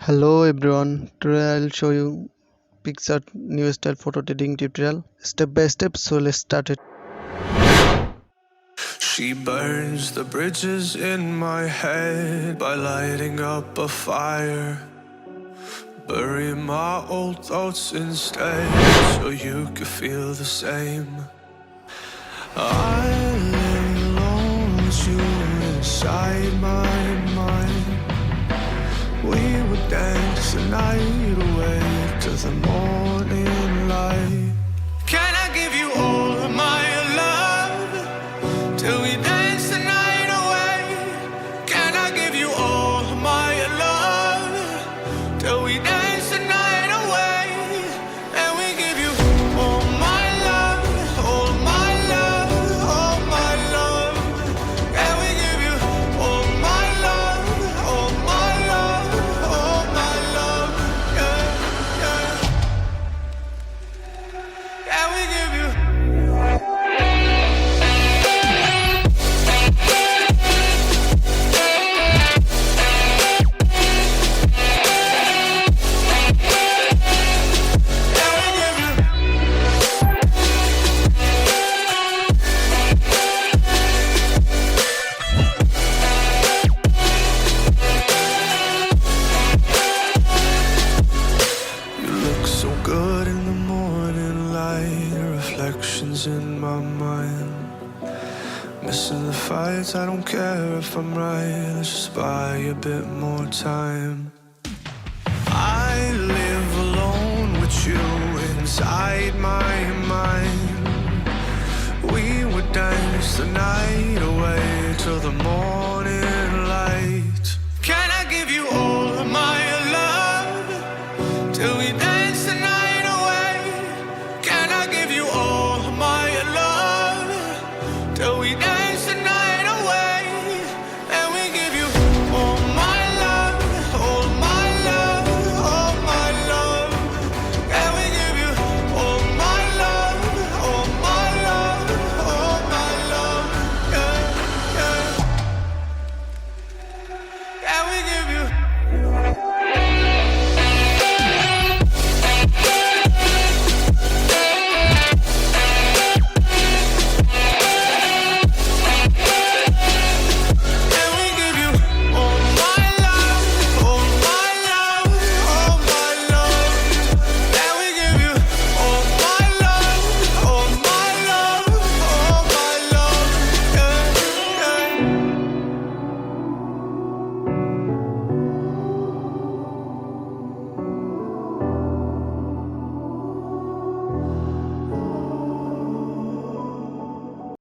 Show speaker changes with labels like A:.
A: Hello everyone, today I'll show you PicsArt new style photo editing tutorial step by step, so let's start it.
B: She burns the bridges in my head by lighting up a fire. Bury my old thoughts instead so you could feel the same. I lay alone with you inside my mind. We would dance the night away to the morning light. Can I give you all of my love till we dance the night away? Can I give you all of my love till we dance the night away? And we give you all my love, all my love, all my love. And we give you all my love, all my love, all my love. Yeah, yeah. And we give you. So good in the morning light, reflections in my mind. Missing the fights, I don't care if I'm right. Let's just buy a bit more time. I live alone with you inside my mind. We would dance the night away till the morning